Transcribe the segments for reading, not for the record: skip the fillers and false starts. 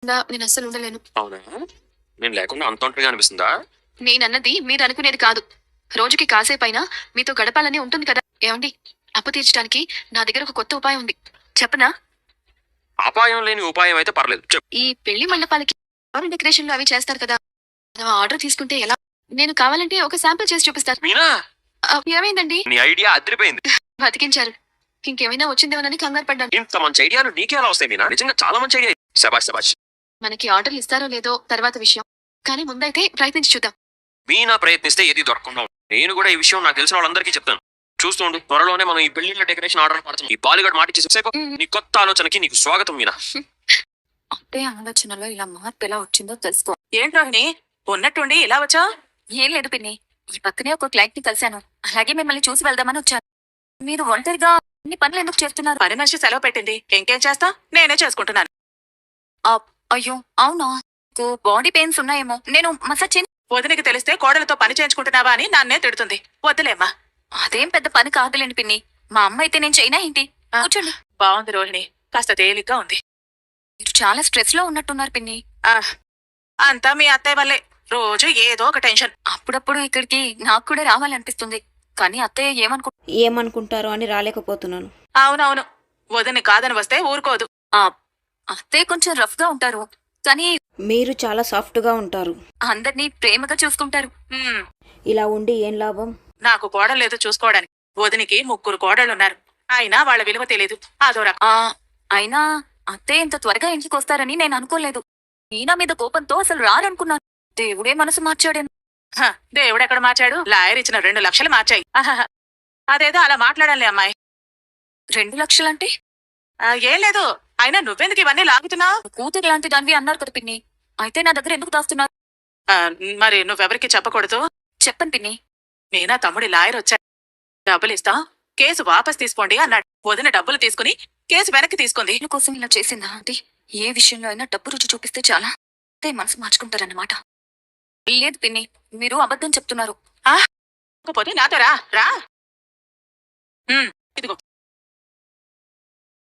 నేను అస్సలు ఉండలేను. అవునా? నేను లేకుండా అంత ఒంటరిగా అనిపిస్తుందా? నేనన్నది మీరు అనుకునేది కాదు. రోజుకి కాసేపైనా మీతో గడపాలని ఉంటుంది కదా. ఏమండి, అప్పు తీర్చడానికి నా దగ్గర ఒక కొత్త ఉపాయం ఉంది. చెప్పనా? అపాయం లేని ఉపాయం అయితే పర్లేదు చెప్పు. ఈ పెళ్లి మండపాలకి డెకరేషన్లు అవి చేస్తారు కదా. మనం ఆర్డర్ తీసుకుంటే ఎలా? నేను కావాలంటే ఒక శాంపిల్ చేసి చూపిస్తాను. మీనా, ఏమైందండి? నీ ఐడియా అదిరిపోయింది. బతికించారు. ఇంకేమైనా వచ్చిందేమోనని కంగారు పడ్డాను. ఇంత మంచి ఐడియాలు నీకే ఎలా వస్తాయి మీనా? నిజంగా చాలా మంచి ఐడియా. శబాష్ శబాష్. మనకి ఆర్డర్లు ఇస్తారో లేదో తర్వాత విషయం, కానీ ముందైతే ప్రయత్నించి చూద్దాం. మీనా ప్రయత్నిస్తే ఏది దొరకకుండా ఉంటుంది. నేను కూడా ఈ విషయం నాకు తెలిసిన వాళ్ళందరికీ చెప్తాను. చూస్తూ ఉండు, త్వరలోనే మనం ఈ పెళ్లిళ్ళ డెకరేషన్ ఆర్డర్ పడతాం. ఈ బాలిగడ్ మాట ఇచ్చేసేపు నీ కొత్త ఆలోచనకి నీకు స్వాగతం మీనా. అప్పుడే ఆలోచనలో ఇలా మార్పు ఎలా వచ్చిందో తెలుసుకో. ఏంటి రోహిణి, ఉన్నట్టుండి ఇలా వచ్చా? ఏం లేదు పిన్ని, ఈ పక్కనే ఒక క్లయింట్ ని కలిశాను. అలాగే మిమ్మల్ని చూసి వెళ్దామని వచ్చాను. మీరు ఒంటరిగా ఇన్ని పనులు ఎందుకు చేస్తున్నారు? పని మనిషి సెలవు పెట్టింది, ఇంకేం చేస్తా, నేనే చేసుకుంటున్నాను. అయ్యో అవునా? బాడీ పెయిన్స్ ఉన్నాయేమో, నేను మసాజ్ చేయను. వదినికి తెలిస్తే కోడలతో పని చేయించుకుంటున్నావా అని నన్నే తిడుతుంది. వద్దులేమ్మా. అదేం పెద్ద పని కాదులేండి పిన్ని. మా అమ్మ అయితే నేను చైనా ఏంటి? కూర్చోండి. బాగుంది రోహిణి, కాస్త తేలిగ్గా ఉంది. మీరు చాలా స్ట్రెస్ లో ఉన్నట్టున్నారు పిన్ని. ఆ అంతా మీ అత్తయ్య వల్లే. రోజు ఏదో ఒక టెన్షన్. అప్పుడప్పుడు ఇక్కడికి నాకు కూడా రావాలనిపిస్తుంది, కానీ అత్తయ్య ఏమనుకుంటారో అని రాలేకపోతున్నాను. అవునవును, వదిని కాదని వస్తే ఊరుకోదు. అత్తయ్య కొంచెం రఫ్ గా ఉంటారు, కానీ మీరు చాలా సాఫ్ట్గా ఉంటారు. అందరినీ ప్రేమగా చూసుకుంటారు. ఉమ్, ఇలా ఉండి ఏం లాభం? నాకు కోడలేదు చూసుకోవడానికి. వదినికి 3 కోడళ్లున్నారు, అయినా వాళ్ళ విలువ తెలీదు. అదో రకం. అయినా అత్తయ్య ఇంత త్వరగా ఇంటికి వస్తారని నేను అనుకోలేదు. మీనా మీద కోపంతో అసలు రారనుకున్నాను. దేవుడే మనసు మార్చాడేమో. దేవుడెక్కడ మార్చాడు? లాయర్ ఇచ్చిన 2 లక్షలు మార్చాయి. ఆహాహా. అదేదో అలా మాట్లాడాలి అమ్మాయి. 2 లక్షలంటే? ఏం లేదు, అయినా నువ్వెందుకు ఇవన్నీ లాగుతున్నావు? కూతురు లాంటి దానివి అన్నారు కదా పిన్ని, అయితే నా దగ్గర ఎందుకు దాస్తున్నారు? మరి నువ్వెవరికి చెప్పకూడదు. చెప్పను పిన్ని. మీనా తమ్ముడి లాయర్ వచ్చాడు. డబ్బులు ఇస్తా, కేసు వాపస్ తీసుకోండి అన్నాడు. వదిన డబ్బులు తీసుకుని కేసు వెనక్కి తీసుకుంది. కోసం ఇలా చేసిందా ఆంటీ? ఏ విషయంలో అయినా డబ్బు రుచి చూపిస్తే చాలా అదే మనసు మార్చుకుంటారన్నమాట. లేదు పిన్ని, మీరు అబద్ధం చెప్తున్నారు. పోతే నాతో రా రా. ఇదిగో,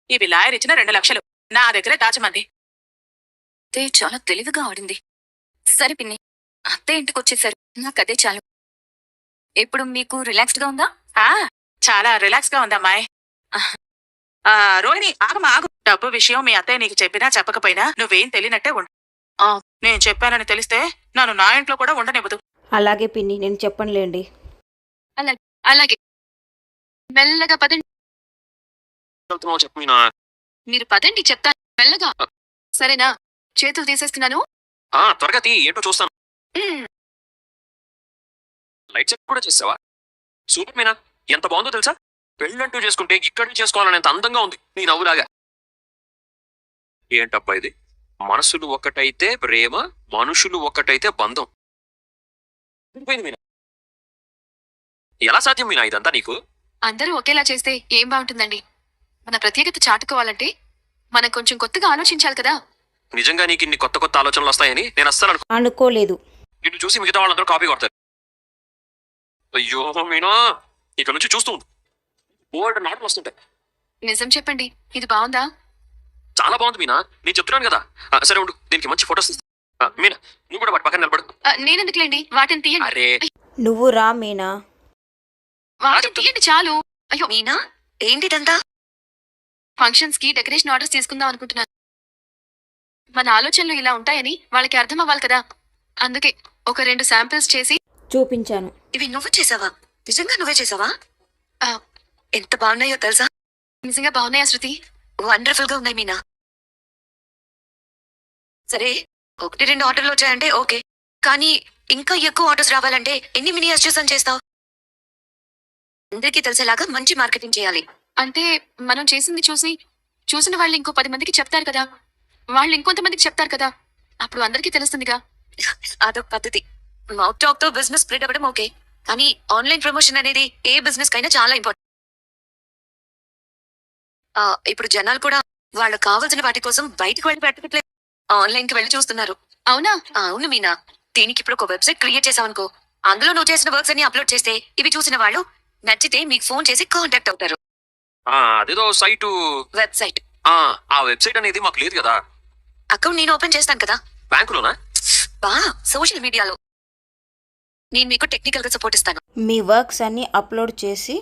ఇవి లాయర్ ఇచ్చిన 2 లక్షలు, నా దగ్గరే దాచమంది. అత్తయ్య చాలా తెలివిగా ఆడింది. సరే పిన్ని, అత్తయ్య ఇంటికి వచ్చేసారు, నాకు అదే చాలు. ఇప్పుడు మీకు రిలాక్స్డ్ గా ఉందా? చాలా రిలాక్స్ గా ఉందమ్మాయి. రోహిణి ఆగమా ఆగు. డబ్బు విషయం మీ అత్తయ్య నీకు చెప్పినా చెప్పకపోయినా నువ్వేం తెలియనట్టే ఉండు. నేను చెప్పానని తెలిస్తే నన్ను నా ఇంట్లో కూడా ఉండనివ్వదు. అలాగే పిన్ని, నేను చెప్పనులేండి. అలాగే మెల్లగా పదండి. చెప్పు మీనా. మీరు పదండి, చెప్తాను మెల్లగా. సరేనా? చేతులు తీసేస్తున్నాను. త్వరగా తీ, ఏంటో చూస్తాను. లైట్ సెట్ కూడా చేసావా? సూపర్ మీనా, ఎంత బాగుందో తెలుసా? పెళ్ళంటూ చేసుకుంటే ఇక్కడే చేసుకోవాలనేంత అందంగా ఉంది నీ నవ్వులాగా. ఏంటబ్బా ఇది? మనసులు ఒక్కటైతే ప్రేమ, మనుషులు ఒక్కటైతే బంధం. మీనా, ఎలా సాధ్యం మీనా ఇదంతా నీకు? అందరూ ఒకేలా చేస్తే ఏం బాగుంటుందండి? మన ప్రత్యేకత చాటుకోవాలంటే మనం కొంచెం కొత్తగా ఆలోచించాలి కదా. నిజంగా నీకు ఇన్ని కొత్త కొత్త ఆలోచనలు వస్తాయని నేను అస్సలు అనుకోలేదు. నిన్ను చూసి మిగతా వాళ్ళందరూ కాపీ కొడతారు. అయ్యో మీనా, ఇక్కడ నుంచి చూస్తూ ఉంది, బోల్డ్ నాటలు వస్తుంటాయి. నిజం చెప్పండి, ఇది బాగుందా? చాలా బాగుంది మీనా, నేను చెప్తున్నాను కదా. సరే ఉండు, దీనికి మంచి ఫొటోస్. మీనా, నువ్వు కూడా వాటి పక్కన నిలబడు. నేనెందుకులేండి, వాటిని తీయండి. అరే నువ్వు రా మీనా. వాటిని తీయండి చాలు. అయ్యో మీనా, ఏంటిదంతా? ఫంక్షన్స్ కి డెకరేషన్ ఆర్డర్స్ తీసుకుందాం అనుకుంటున్నాను. మన ఆలోచనలు ఇలా ఉంటాయని వాళ్ళకి అర్థం అవ్వాలి కదా. అందుకే ఒక 2 శాంపిల్స్ చేసి చూపించాను. ఇవి నువ్వు చేసావా? నిజంగా నువ్వే చేసావా? ఎంత బాగున్నాయో తెలుసా? నిజంగా బాగున్నాయా శృతి? వండర్ఫుల్ గా ఉన్నాయి మీనా. సరే, 1-2 ఆర్డర్లు వచ్చాయంటే ఓకే, కానీ ఇంకా ఎక్కువ ఆర్డర్స్ రావాలంటే ఎన్ని మినియేచర్స్ అని చేస్తావు? అందరికీ తెలిసేలాగా మంచి మార్కెటింగ్ చేయాలి. అంటే మనం చేసింది చూసిన వాళ్ళు ఇంకో 10 మందికి చెప్తారు కదా, వాళ్ళు ఇంకొంతమందికి చెప్తారు కదా, అప్పుడు అందరికీ తెలుస్తుందిగా. అదొక పద్ధతి. మౌత్ టాక్ తో బిజినెస్ స్ప్రెడ్ అవ్వడం ఓకే, కానీ ఆన్లైన్ ప్రమోషన్ అనేది ఏ బిజినెస్ కైనా చాలా ఇంపార్టెంట్. ఇప్పుడు జనాలు కూడా వాళ్ళకు కావాల్సిన వాటి కోసం బయటకు వెళ్ళి పెట్టట్లేదు, ఆన్లైన్ కి వెళ్ళి చూస్తున్నారు. అవునా? అవును మీనా. దీనికి ఇప్పుడు ఒక వెబ్సైట్ క్రియేట్ చేసావనుకో, అందులో నువ్వు చేసిన వర్క్స్ అన్ని అప్లోడ్ చేస్తే ఇవి చూసిన వాళ్ళు నచ్చితే మీకు ఫోన్ చేసి కాంటాక్ట్ అవుతారు. అదేదో సైటు వెబ్సైట్. ఆ వెబ్సైట్ అనేది మాకు లేదు కదా. అకౌంట్ నేను ఓపెన్ చేస్తాను కదా. బ్యాంకులోనా? బా సోషల్ మీడియాలో నేను మీకు టెక్నికల్ గా సపోర్ట్ ఇస్తాను. మీ వర్క్స్ అన్ని అప్లోడ్ చేసి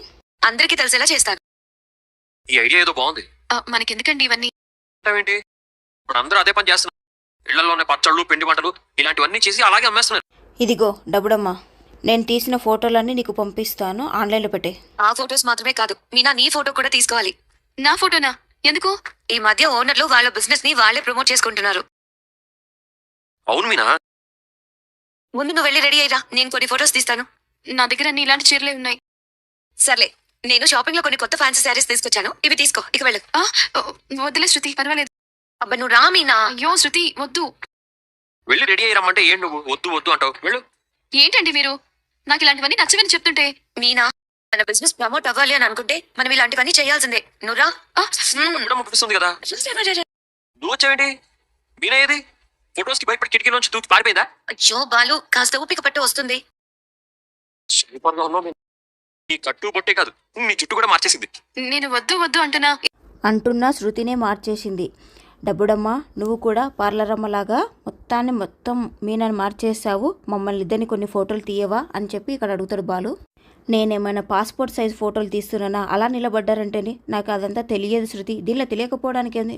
అందరికీ తెలిసేలా చేస్తాను. ఈ ఐడియా ఏదో బాగుంది. మనకెందుకండి ఇవన్నీ? ఏంటి ఇప్పుడు అందరూ అదే పని చేస్తున్నారు. ఇళ్లలోనే పచ్చళ్ళు, పిండి వంటలు ఇలాంటివన్నీ చేసి అలాగే అమ్మేస్తున్నారు. ఇదిగో డబ్బుడమ్మా, నేను తీసిన ఫోటోలన్నీ నీకు పంపిస్తాను, ఆన్లైన్లో పెట్టే. ఆ ఫోటోస్ మాత్రమే కాదు, మీనా నీ ఫోటో కూడా తీసుకోవాలి. నా ఫోటోనా? ఎందుకు? ఈ మధ్య ఓనర్లు వాళ్ళ బిజినెస్ ని వాళ్ళే ప్రమోట్ చేసుకుంటున్నారు. అవును మీనా, ముందు నువ్వు వెళ్ళి రెడీ అయ్యిరా, నేను కొన్ని ఫోటోస్ తీస్తాను. నా దగ్గర అన్ని ఇలాంటి చీరలే ఉన్నాయి. సర్లే, నేను షాపింగ్ లో కొన్ని కొత్త ఫ్యాన్సీ శారీస్ తీసుకొచ్చాను, ఇవి తీసుకో, ఇక వెళ్ళు. వద్దులే శృతి, పర్వాలేదు. అబ్బా నువ్వు రా మీనా. అయ్యో శృతి వద్దు. వెళ్ళి రెడీ అయ్యి రమ్మంటే ఏం నువ్వు వద్దు వద్దు అంటావు? వెళ్ళు. ఏంటండి మీరు నాకు ఇలాంటివన్నీ నచ్చవని చెప్తుంటే? మీనా, మన బిజినెస్ ప్రమోట్ అవ్వాలి అని అనుకుంటే మనం ఇలాంటివన్నీ చేయాల్సిందే. నువ్వు రా. పిలుస్తుంది కదా, నువ్వు వచ్చావేంటి? మీనా ఏది? ఫొటోస్ కి భయపడి కిటికీ నుంచి దూకి పారిపోయిందా? అయ్యో బాలు, కాస్త ఊపిక పట్టు వస్తుంది. సూపర్గా ఉన్నావు మీనా. నీ కట్టు బొట్టే కాదు, నీ చుట్టూ కూడా మార్చేసింది. నేను వద్దు వద్దు అంటున్నా. అంటున్నా శృతినే మార్చేసింది. డబ్బుడమ్మా, నువ్వు కూడా పార్లర్ అమ్మలాగా మొత్తం మీనని మార్చేసావు, మమ్మల్ని ఇద్దరిని కొన్ని ఫోటోలు తీయవా అని చెప్పి ఇక్కడ అడుగుతాడు బాలు. నేనేమైనా పాస్పోర్ట్ సైజ్ ఫోటోలు తీస్తున్నానా? అలా నిలబడ్డారంటేనే నాకు అదంతా తెలియదు శృతి, దీనిలో తెలియకపోవడానికి ఏంది?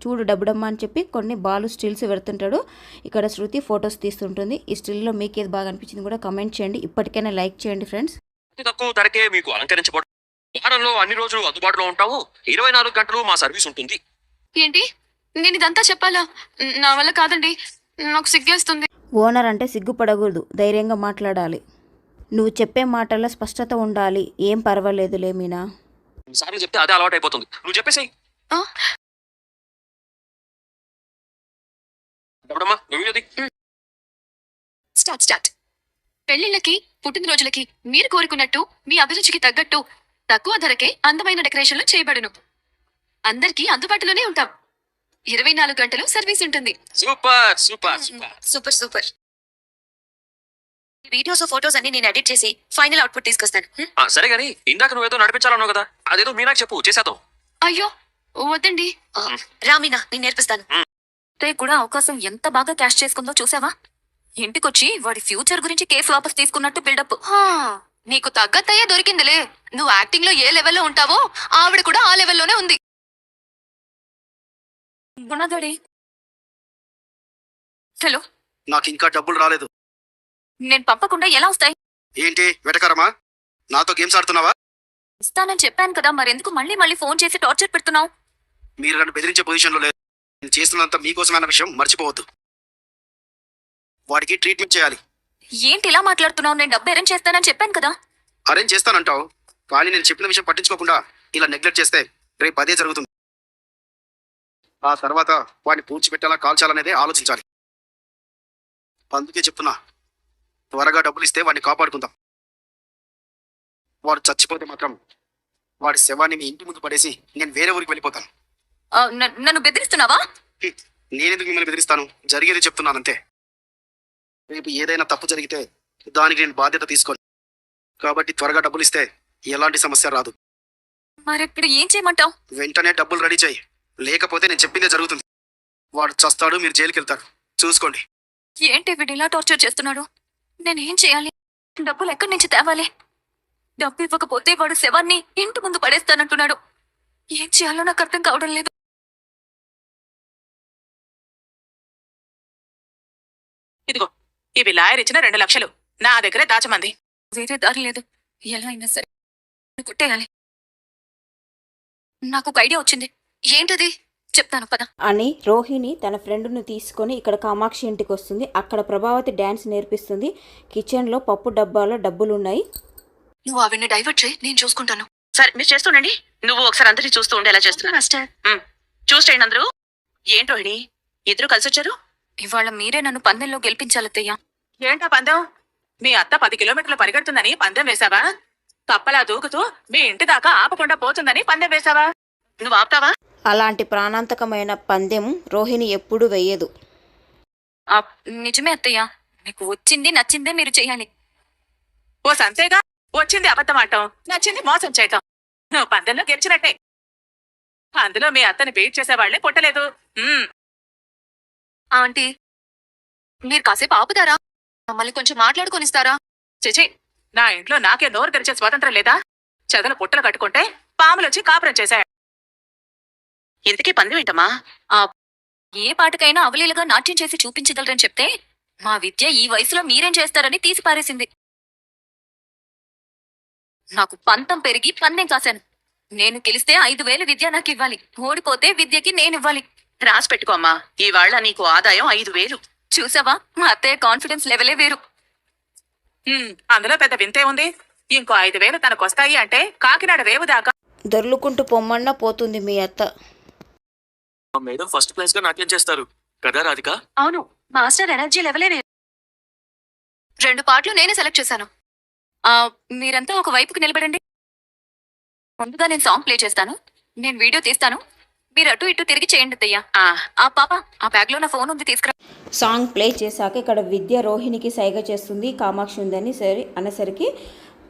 చూడు డబ్బుడమ్మా అని చెప్పి కొన్ని బాలు స్టిల్స్ పెడుతుంటాడు. ఇక్కడ శృతి ఫొటోస్ తీస్తుంటుంది. ఈ స్టిల్లో మీకు ఏది బాగా అనిపించింది కూడా కమెంట్ చేయండి. ఇప్పటికైనా లైక్ చేయండి ఫ్రెండ్స్. అతి తక్కువ ధరకే మీకు అలంకరించబడు. వారంలో అన్ని రోజులు అందుబాటులో ఉంటాము. 24 గంటలు మా సర్వీస్ ఉంటుంది. ఏంటి? నేను ఇదంతా చెప్పాలా? నా వల్ల కాదండి, నాకు సిగ్గేస్తుంది. ఓనర్ అంటే సిగ్గుపడకూడదు, ధైర్యంగా మాట్లాడాలి. నువ్వు చెప్పే మాటల్లో స్పష్టత ఉండాలి. ఏం పర్వాలేదులే మీనా. సార్లు చెప్తే అదే అలవాటు అయిపోతుంది. నువ్వు చెప్పేసాయి. డబ్బుడమ్మా, నువ్వు అది. స్టార్ట్. పెళ్లిళ్ళకి, పుట్టినరోజులకి మీరు కోరుకున్నట్టు మీ అభిరుచికి తగ్గట్టు తక్కువ ధరకే అందమైన డెకరేషన్లు చేయబడును. అందరికీ అందుబాటులోనే ఉంటాం. 24 గంటలు సర్వీస్ ఉంటుంది. Super super super. Super super. Videos photos అన్ని నేను ఎడిట్ చేసి ఫైనల్ అవుట్పుట్ తీసుకొస్తాను. సరే గానీ ఇందాక నువ్వేదో నడిపించాలన్నావు కదా, అదేదో మీనాకు చెప్పు, చేసేద్దాం. అయ్యో వద్దండి. రామీనా, నేను నేర్పిస్తాను. కూడా అవకాశం ఎంత బాగా క్యాష్ చేసుకుందో చూసావా? ఇంటికొచ్చి వాడి ఫ్యూచర్ గురించి కేఫ్ వాపస్ తీసుకున్నట్టు బిల్డప్. నీకు తగ్గత్తయ్యే దొరికిందిలే. నువ్వు యాక్టింగ్ లో ఏ లెవెల్లో ఉంటావో ఆవిడ కూడా ఆ లెవెల్లోనే ఉంది. గుణగడి, హలో. నాకు ఇంకా డబ్బులు రాలేదు. నేను పంపకుండా ఎలా వస్తాయి? ఏంటి వెటకారమా? నాతో గేమ్స్ ఆడుతున్నావా? ఇస్తానని చెప్పాను కదా, మరెందుకు మళ్ళీ ఫోన్ చేసి టార్చర్ పెడుతున్నావు? మీరు నన్ను బెదిరించే పొజిషన్లో లేదు. నేను చేస్తున్నంత మీకోసమైన విషయం మర్చిపోవద్దు. వాడికి ట్రీట్మెంట్ చేయాలి. ఏంటి ఇలా మాట్లాడుతున్నావు? నేను డబ్బు అరేంజ్ చేస్తానని చెప్పాను కదా. అరేంజ్ చేస్తానంటావు, కానీ నేను చెప్పిన విషయం పట్టించుకోకుండా ఇలా నెగ్లెక్ట్ చేస్తే రేపు అదే జరుగుతుంది. ఆ తర్వాత వాడిని పూడ్చిపెట్టేలా కాల్చాలనేదే ఆలోచించాలి. అందుకే చెప్తున్నా, త్వరగా డబ్బులు ఇస్తే వాడిని కాపాడుకుందాం. వాడు చచ్చిపోతే మాత్రం వాడి శవాన్ని మీ ఇంటి ముందు పడేసి నేను వేరే ఊరికి వెళ్ళిపోతాను. నన్ను బెదిరిస్తున్నావా? నేనెందుకు మిమ్మల్ని బెదిరిస్తాను? జరిగేది చెప్తున్నానంతే. రేపు ఏదైనా తప్పు జరిగితే దానికి నేను బాధ్యత తీసుకోను. కాబట్టి త్వరగా డబ్బులు ఇస్తే ఎలాంటి సమస్య రాదు. మరిప్పుడు ఏం చేయమంటావు? వెంటనే డబ్బులు రెడీ చేయి, లేకపోతే నేను చెప్పిందే జరుగుతుంది. వాడు చస్తాడు, మీరు జైలుకి వెళ్తారు. చూసుకోండి. ఏంటి వీడు ఇలా టార్చర్ చేస్తున్నాడు? నేనేం చేయాలి? డబ్బులు ఎక్కడి నుంచి తేవాలి? డబ్బు ఇవ్వకపోతే వాడు శవాన్ని ఇంటి ముందు పడేస్తానంటున్నాడు. ఏం చేయాలో నాకు అర్థం కావడం లేదు. ఇదిగో, ఇవి లాయర్ ఇచ్చిన 2 లక్షలు నా దగ్గరే దాచమంది. వేరే దారి లేదు, ఎలా అయినా సరే కొట్టేయాలి. నాకు ఒక ఐడియా వచ్చింది. ఏంటది? చెప్తాను పద. అని రోహిణి తన ఫ్రెండ్ను తీసుకొని ఇక్కడ కామాక్షి ఇంటికి వస్తుంది. అక్కడ ప్రభావతి డ్యాన్స్ నేర్పిస్తుంది. కిచెన్లో పప్పు డబ్బాలో డబ్బులున్నాయి. నువ్వు ఆవిడ్ని డైవర్ట్ చేయి, నేను చూసుకుంటాను. సరే మీరు చేస్తుండండి. నువ్వు ఒకసారి అందరినీ చూస్తూ ఉండేలా చేస్తున్నా. చూసేయండి అందరూ. ఏంటి రోహిణి, ఇద్దరు కలిసి వచ్చారు? ఇవాళ మీరే నన్ను పందెంలో గెలిపించాలత్తయ్యా. ఏంటా పందెం? మీ అత్త 10 కిలోమీటర్లు పరిగెడుతుందని పందెం వేశావా? కప్పలా దూకుతూ మీ ఇంటి దాకా ఆపకుండా పోతుందని పందెం వేశావా? నువ్వు ఆపుతావా? అలాంటి ప్రాణాంతకమైన పందెం రోహిణి ఎప్పుడూ వెయ్యదు. నిజమే అత్తయ్య, మీకు వచ్చింది నచ్చిందే మీరు చేయాలి. ఓ సంతేగా, వచ్చింది అబద్ధం ఆడటం, నచ్చింది మోసం చేయటం. నువ్వు పందెంలో గెలిచినట్టే. అందులో మీ అత్తని బీట్ చేసేవాళ్లే పుట్టలేదు. ఆంటీ మీరు కాసేపు ఆపుతారా? మమ్మల్ని కొంచెం మాట్లాడుకొనిస్తారా? చిచి, నా ఇంట్లో నాకే నోరు తెరిచే స్వాతంత్రం లేదా? చెదలు పుట్టలు కట్టుకుంటే పాములొచ్చి కాపురం చేశాయి. ఇంతకీ పందెం ఏంటమ్మా? ఏ పాటకైనా అవలీలుగా నాట్యం చేసి చూపించగలరని చెప్తే మా విద్య ఈ వయసులో మీరేం చేస్తారని తీసి పారేసింది. నాకు పంతం పెరిగి పందెం కాశాను. నేను గెలిస్తే 5,000 విద్య నాకు ఇవ్వాలి, ఓడిపోతే విద్యకి నేనివ్వాలి. రాసి పెట్టుకోమ్మా, ఇవాళ నీకు ఆదాయం 5,000. చూసావా, మా అత్తయ్య కాన్ఫిడెన్స్ లెవెలే వేరు. అందులో పెద్ద వింతే ఉంది. ఇంకో 5,000 తనకొస్తాయి అంటే కాకినాడ రేవు దాకా దొర్లుకుంటూ పొమ్మన్నా పోతుంది మీ అత్త. మా మేడం ఫస్ట్ క్లాస్ గా నాట్యం చేస్తారు కదా రాధిక? అవును, మాస్టర్ ఎనర్జీ లెవెలే వేరు. 2 పాటలు నేనే సెలెక్ట్ చేశాను. మీరంతా ఒక వైపుకి నిలబడండి. ముందుగా నేను సాంగ్ ప్లే చేస్తాను, నేను వీడియో తీస్తాను, మీరు అటు ఇటు తిరిగి చేయండి అత్తయ్య. పాప, ఆ బ్యాగ్ లో నా ఫోన్ ఉంది, తీసుకురా. సాంగ్ ప్లే చేశాక ఇక్కడ విద్య రోహిణికి సైగ చేస్తుంది, కామాక్షి ఉందని సరే అనేసరికి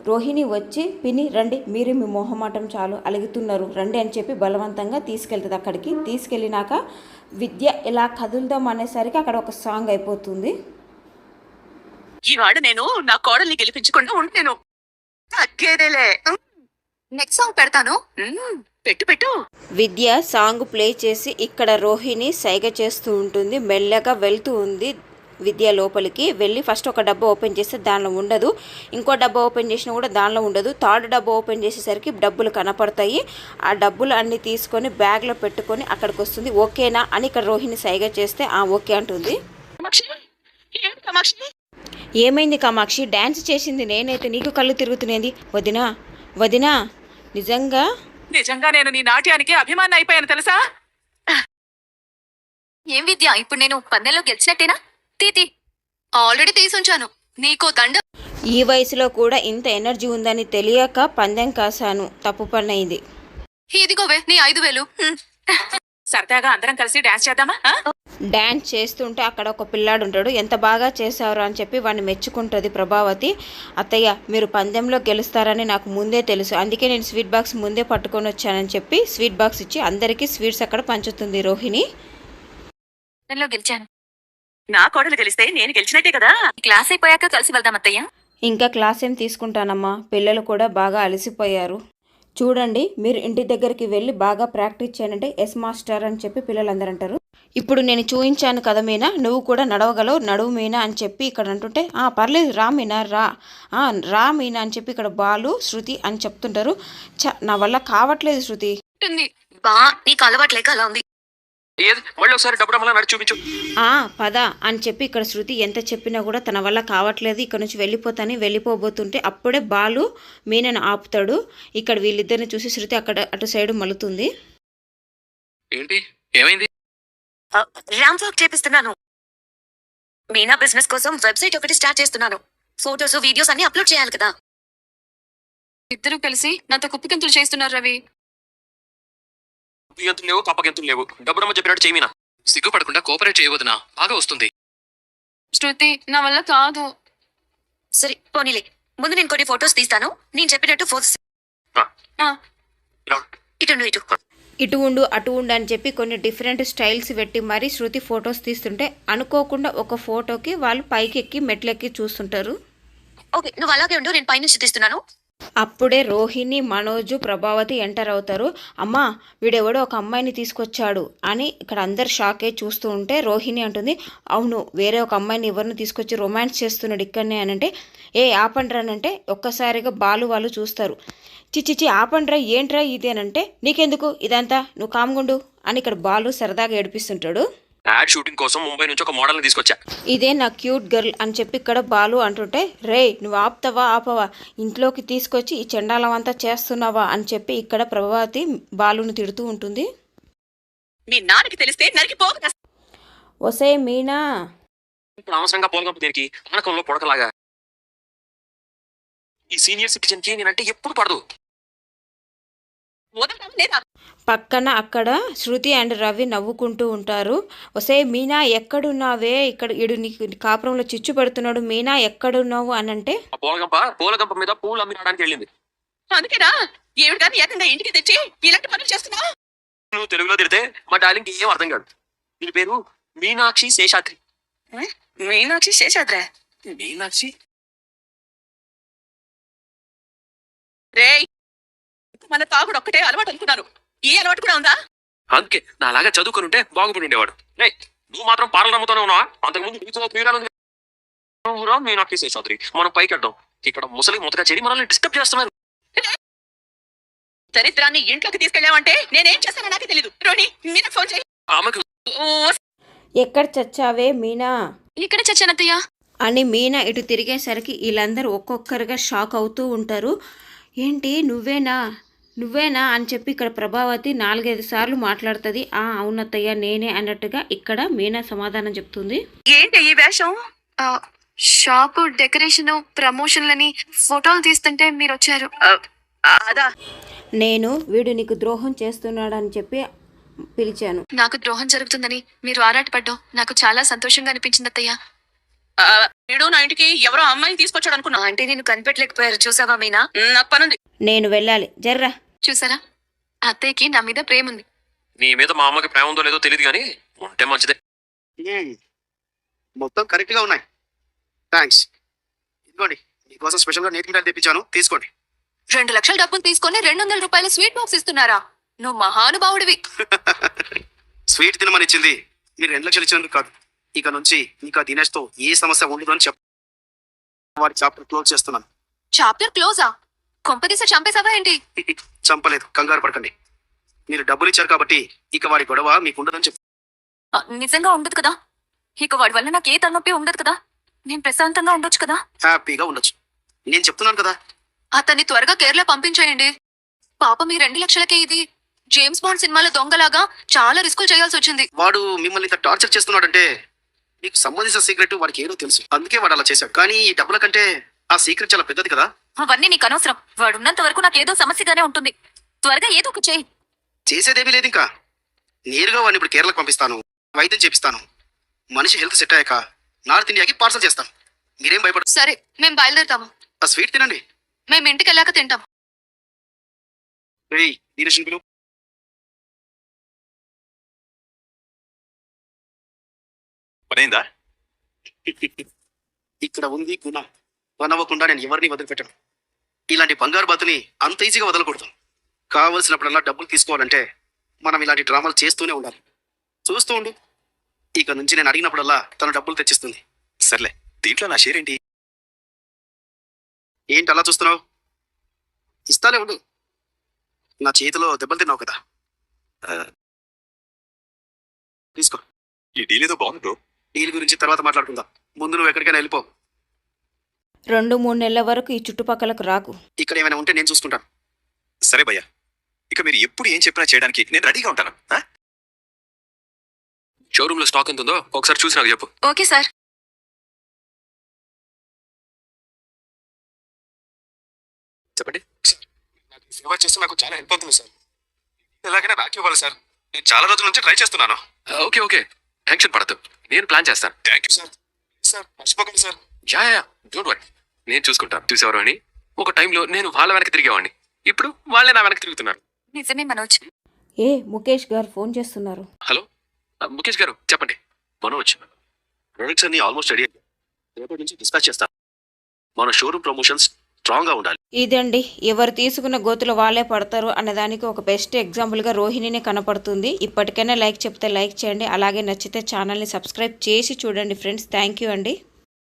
రోహిణి వచ్చి పిన్ని రండి, మీరు మీ మొహమాటం చాలు అలుగుతున్నారు రండి అని చెప్పి బలవంతంగా తీసుకెళ్తుంది. అక్కడికి తీసుకెళ్ళినాక విద్య ఇలా కదులుదాం అనేసరికి అక్కడ ఒక సాంగ్ అయిపోతుంది. ఇవాళ నేను నా కోడల్ని గెలిపించకుండా ఉంటాను. తగ్గేదేలే. నెక్స్ట్ సాంగ్ పెడతాను. పెట్టు. విద్య సాంగ్ ప్లే చేసి ఇక్కడ రోహిణి సైగ చేస్తూ ఉంటుంది. మెల్లగా వెళ్తూ ఉంది విద్య లోపలికి వెళ్ళి ఫస్ట్ ఒక డబ్బా ఓపెన్ చేస్తే దానిలో ఉండదు, ఇంకో డబ్బా ఓపెన్ చేసినా కూడా దానిలో ఉండదు. థర్డ్ డబ్బా ఓపెన్ చేసేసరికి డబ్బులు కనపడతాయి. ఆ డబ్బులు అన్ని తీసుకొని బ్యాగ్లో పెట్టుకొని అక్కడికి వస్తుంది. ఓకేనా అని ఇక్కడ రోహిణి సైగ చేస్తే ఓకే అంటుంది. ఏమైంది కామాక్షి? డ్యాన్స్ చేసింది నేనైతే, నీకు కళ్ళు తిరుగుతున్నది. వదినా నిజంగా నేను నీ నాట్యానికి అభిమాని అయిపోయాను తెలుసా? ఏం విద్య, ఇప్పుడు నేను పందెంలో గెలిచినట్టేనా? తీతి ఆల్రెడీ తీసుంచాను, నీకో దండ. ఈ వయసులో కూడా ఇంత ఎనర్జీ ఉందని తెలియక పందెం కాశాను, తప్పు పని అయింది. ఇదిగోవే నీ 5,000. సరదాగా అందరం కలిసి డాన్స్ చేద్దామా? డ్యాన్స్ చేస్తుంటే అక్కడ ఒక పిల్లాడు ఉంటాడు. ఎంత బాగా చేశారు అని చెప్పి వాడిని మెచ్చుకుంటుంది ప్రభావతి. అత్తయ్య మీరు పందెంలో గెలుస్తారని నాకు ముందే తెలుసు, అందుకే నేను స్వీట్ బాక్స్ ముందే పట్టుకొని వచ్చానని చెప్పి స్వీట్ బాక్స్ ఇచ్చి అందరికీ స్వీట్స్ అక్కడ పంచుతుంది రోహిణి. పందెంలో గెలిచాను. నా కోడలు గెలిస్తే నేను గెలిచినట్టే కదా. క్లాస్ అయిపోయాక కలిసి వెళ్దాం అత్తయ్య. ఇంకా క్లాస్ ఏం తీసుకుంటానమ్మా, పిల్లలు కూడా బాగా అలసిపోయారు. చూడండి, మీరు ఇంటి దగ్గరికి వెళ్ళి బాగా ప్రాక్టీస్ చేయాలంటే ఎస్ మాస్టర్ అని చెప్పి పిల్లలందరూ అంటారు. ఇప్పుడు నేను చూయించాను కదా మీనా, నువ్వు కూడా నడవగలవు, నడువు మీనా అని చెప్పి ఇక్కడ అంటుంటే పర్లేదు రా మీనా రా మీనా అని చెప్పి ఇక్కడ బాలు శృతి అని చెప్తుంటారు. నా వల్ల కావట్లేదు శృతి. బా నీకు అలవాట్లేక అలా ఉంది. మళ్ళీ ఒకసారి డబ్బు రమ్మలా నడిచి చూపించు. పద అని చెప్పి ఇక్కడ శృతి ఎంత చెప్పినా కూడా తన వల్ల కావట్లేదు, ఇక్కడ నుంచి వెళ్ళిపోబోతుంటే అప్పుడే బాలు మీనను ఆపుతాడు. ఇక్కడ వీళ్ళిద్దరిని చూసి శృతి అటు సైడ్ మలుతుంది. ఏంటి ఏమైంది? ర్యాంప్ వాక్ చేపిస్తున్నాను. మీనా బిజినెస్ కోసం వెబ్సైట్ ఒకటి స్టార్ట్ చేస్తున్నాను. ఫోటోస్ వీడియోస్ అన్ని అప్లోడ్ చేయాలి కదా. ఇద్దరు కలిసి నాతో కుప్పికంతులు చేస్తున్నారు రవి. గంతులు లేవు, కప్పగంతులు లేవు. డబ్బు రమ్మ చెప్పినట్టు చేయమీనా. సిగ్గుపడకుండా కోఆపరేట్ చేయవద్దునా, బాగా వస్తుంది. శృతి నా వల్ల కాదు. సరే పోనీలే, ముందు నేను కొన్ని ఫోటోస్ తీస్తాను, నేను చెప్పినట్టు ఫోటోస్ ఇటు ఉండు అటు ఉండు అని చెప్పి కొన్ని డిఫరెంట్ స్టైల్స్ పెట్టి మరి శృతి ఫొటోస్ తీస్తుంటే అనుకోకుండా ఒక ఫోటోకి వాళ్ళు పైకి ఎక్కి మెట్లెక్కి చూస్తుంటారు. ఓకే నువ్వు అలాగే ఉండు, నేను పైనుంచి తీస్తున్నాను. అప్పుడే రోహిణి, మనోజు, ప్రభావతి ఎంటర్ అవుతారు. అమ్మా వీడెవడో ఒక అమ్మాయిని తీసుకొచ్చాడు అని ఇక్కడ అందరు షాక్ అయి చూస్తూ ఉంటే రోహిణి అంటుంది, అవును వేరే ఒక అమ్మాయిని ఎవరిని తీసుకొచ్చి రొమాన్స్ చేస్తున్నాడు ఇక్కడనే అని అంటే, ఆపండ్రా అంటే ఒక్కసారిగా బాలు వాళ్ళు చూస్తారు. చిచ్చిచి ఆపండ్రా ఏంట్రా ఇది అని అంటే, నీకెందుకు ఇదంతా, నువ్వు కామ్గుండు అని ఇక్కడ బాలు సరదాగా ఏడిపిస్తుంటాడు. యాడ్ షూటింగ్ కోసం ముంబై నుంచి ఒక మోడల్ని తీసుకొచ్చా, ఇదే నా క్యూట్ గర్ల్ అని చెప్పి ఇక్కడ బాలు అంటుంటే, రే నువ్వు ఆపవా, ఇంట్లోకి తీసుకొచ్చి ఈ చెండాలం అంతా చేస్తున్నావా అని చెప్పి ఇక్కడ ప్రభావతి బాలుని తిడుతూ ఉంటుంది. మీ నాన్నకి తెలిస్తే నరికిపో. ఒసే మీనా, ఇప్పుడు అవసరంగా పోలగంప దేనికి, ఆనకంలో పొడకలాగా. ఈ సీనియర్ సిటిజన్ కి నేనంటే ఎప్పుడు పడదు. పక్కన అక్కడ శృతి అండ్ రవి నవ్వుకుంటూ ఉంటారు. ఒసే మీనా ఎక్కడున్నావే, ఇక్కడ ఇడు నీకు కాపురంలో చిచ్చు పెడుతున్నాడు, మీనా ఎక్కడున్నావు అని అంటే, పూలగంప మీద పూలు అమ్మినాడానికి వెళ్ళింది. అందుకేనా ఏమిటి కానీ ఏకంగా ఇంటికి తెచ్చి ఇలాంటి పనులు చేస్తున్నావు? నువ్వు తెలుగులో తిడితే మా డార్లింగ్ ఏం అర్థం కాదు. దీని పేరు మీనాక్షి శేషాద్రి. మీనాక్షి శేషాద్రా మీనాక్షి రే మన తాగుడు ఒక్కటే అలవాటు అనుకున్నాను. ఈ అలవాటు కూడా ఉందా? అందుకే నాలాగా చదువుకుని ఉంటే బాగుపడి ఉండేవాడు. రే నువ్వు మాత్రం పార్లర్ నమ్ముతూనే ఉన్నావా? అంతకుముందు నీతో తీరాలని మీనాక్షి శేషాద్రి. మనం పైకి వెళ్దాం. ఇక్కడ ముసలి ముతగా చేరి మనల్ని డిస్టర్బ్ చేస్తున్నారు. దరిద్రాన్ని ఇంట్లోకి తీసుకెళ్ళావంటే నేనేం చేస్తానో నాకే తెలీదు. రోహిణి మీనా ఫోన్ చేయి. ఆమెకు ఎక్కడ చచ్చావే మీనా ఇక్కడ చచ్చానత్తయ్య. అని మీనా ఇటు తిరిగేసరికి వీళ్ళందరూ ఒక్కొక్కరుగా షాక్ అవుతూ ఉంటారు. ఏంటి నువ్వేనా అని చెప్పి ఇక్కడ ప్రభావతి 4-5 సార్లు మాట్లాడుతుంది. అవునత్తయ్య నేనే అన్నట్టుగా ఇక్కడ మీనా సమాధానం చెప్తుంది. ఏంటి ఈ వేషం? షాపు డెకరేషన్ ప్రమోషన్లని ఫోటోలు తీస్తుంటే మీరు వచ్చారు. అదా నేను వీడు నీకు ద్రోహం చేస్తున్నాడని చెప్పి పిలిచాను. నాకు ద్రోహం జరుగుతుందని మీరు ఆరాటపడ్డాం నాకు చాలా సంతోషంగా అనిపించింది అత్తయ్య. వీడు నా ఇంటికి ఎవరో అమ్మాయిని తీసుకొచ్చాడు అనుకున్నా. అంటే నేను కనిపెట్టలేకపోయారు. చూసావా మీనా? నాకు పనుంది. నేను వెళ్ళాలి జర్రా. చూసారా అత్తయ్యకి నా మీద ప్రేమ ఉంది. నీ మీద మా అమ్మకి ప్రేమ ఉందో లేదో తెలియదు కానీ ఉంటే మంచిదే. మొత్తం కరెక్ట్ గా ఉన్నాయి. థ్యాంక్స్. ఇదిగోండి మీకోసం స్పెషల్ గా నేతి మిఠాయి తెప్పించాను, తీసుకోండి. 2 లక్షల డబ్బులు తీసుకొని 200 రూపాయల స్వీట్ బాక్స్ ఇస్తున్నారా? నువ్వు మహానుభావుడివి. స్వీట్ తినమని ఇచ్చింది మీరు 2 లక్షలు ఇచ్చినందుకు కాదు. ఇక నుంచి ఇంకా దినేష్ తో ఏ సమస్య ఉండదు అని వాడి చాప్టర్ క్లోజ్ చేస్తున్నాను. చాప్టర్ క్లోజా? కొంపదీస చంపేశావా ఏంటి? చంపలేదు, కంగారు పడకండి. మీరు డబ్బులు ఇచ్చారు కాబట్టి ఇక వాడి గొడవ మీకు ఉండదని చెప్పు. నిజంగా ఉండదు కదా? ఇక వాడి వల్ల నాకు ఏ తలనొప్పి ఉండదు కదా? నేను ప్రశాంతంగా ఉండొచ్చు కదా? హ్యాపీగా ఉండొచ్చు. నేను చెప్తున్నాను కదా. అతన్ని త్వరగా కేరళ పంపించేయండి. పాపం ఈ 2 లక్షలకే ఇది జేమ్స్ బాండ్ సినిమాలో దొంగలాగా చాలా రిస్కులు చేయాల్సి వచ్చింది. వాడు మిమ్మల్ని ఇంత టార్చర్ చేస్తున్నాడంటే మీకు సంబంధించిన సీక్రెట్ వాడికి ఏదో తెలుసు, అందుకే వాడు అలా చేశాడు. కానీ ఈ డబ్బుల కంటే ఆ సీక్రెట్ చాలా పెద్దది కదా. అవన్నీ నీకు అనవసరం. వాడు ఉన్నంత వరకు నాకు ఏదో సమస్యగానే ఉంటుంది. త్వరగా ఏదో ఒక చేయి. చేసేదేమీ లేదు. ఇంకా నేరుగా వాడిని ఇప్పుడు కేరళకు పంపిస్తాను, వైద్యం చేపిస్తాను. మనిషి హెల్త్ సెట్ అయ్యాక నార్త్ ఇండియాకి పార్సల్ చేస్తాను. మీరేం భయపడదు. సరే మేము బయలుదేరుతాము. ఆ స్వీట్ తినండి. మేము ఇంటికి వెళ్ళాక తింటాం. రేయ్ దినేష్ పిలు. పనైందా? ఇక్కడ ఉంది గుణ. పనవ్వకుండా నేను ఎవరిని వదిలిపెట్టను. ఇలాంటి బంగారు బాతుని అంత ఈజీగా వదలకూడదు. కావలసినప్పుడల్లా డబ్బులు తీసుకోవాలంటే మనం ఇలాంటి డ్రామాలు చేస్తూనే ఉండాలి. చూస్తూ ఉండు. ఇక నుంచి నేను అడిగినప్పుడల్లా తను డబ్బులు తెచ్చిస్తుంది. సర్లే, దీంట్లో నా షేర్ ఏంటి? ఏంటి అలా చూస్తున్నావు? ఇస్తాలే ఉండు. నా చేతిలో దెబ్బలు తిన్నావు కదా, తీసుకో. ఈ డీల్ ఏదో బాగుంది బ్రో. డీల్ గురించి తర్వాత మాట్లాడుకుందాం. ముందు నువ్వు ఎక్కడికైనా వెళ్ళిపో. 2-3 నెలల వరకు ఈ చుట్టుపక్కలకు రాకు. ఇక్కడ ఏమైనా ఉంటే నేను చూసుకుంటాను. సరే భయ్యా, ఇక మీరు ఎప్పుడు ఏం చెప్పినా చేయడానికి నేను రెడీగా ఉంటాను. షోరూమ్ లో స్టాక్ ఎంత ఉందో ఒకసారి చూసి నాకు చెప్పు. Okay sir. చెప్పండి. సేవ చేస్తే నాకు చాలా హెల్ప్ అవుతుంది సార్. ఎలాగైనా నాకు ఇవ్వాలి సార్. నేను చాలా రోజుల నుంచి ట్రై చేస్తున్నాను. ఓకే ఓకే, టెన్షన్ పడద్దు, నేను ప్లాన్ చేస్తాను. Thank you sir. సార్ మర్చిపోకండి సార్. యా డోంట్ వరీ, నేను చూసుకుంటాను. చూసేవారు అని ఒక టైంలో నేను వాళ్ళ వెనక్కి తిరిగేవాడిని, ఇప్పుడు వాళ్ళే నా వెనక్కి తిరుగుతున్నారు. నిజమే మనోజ్. ముఖేష్ గారు ఫోన్ చేస్తున్నారు. హలో ముఖేష్ గారు చెప్పండి. మనోజ్, ప్రొడక్ట్స్ అన్ని ఆల్మోస్ట్ రెడీ. రేపటి నుంచి డిస్కస్ చేస్తాను. మన షోరూమ్ ప్రమోషన్స్ స్ట్రాంగ్ గా ఉండాలి. ఇదండి, ఎవరు తీసుకున్న గోతులు వాళ్ళే పడతారు అన్నదానికి ఒక బెస్ట్ ఎగ్జాంపుల్గా రోహిణినే కనపడుతుంది. ఇప్పటికైనా లైక్ చెప్తే లైక్ చేయండి. అలాగే నచ్చితే ఛానల్ని సబ్స్క్రైబ్ చేసి చూడండి ఫ్రెండ్స్. థ్యాంక్ యూ అండి.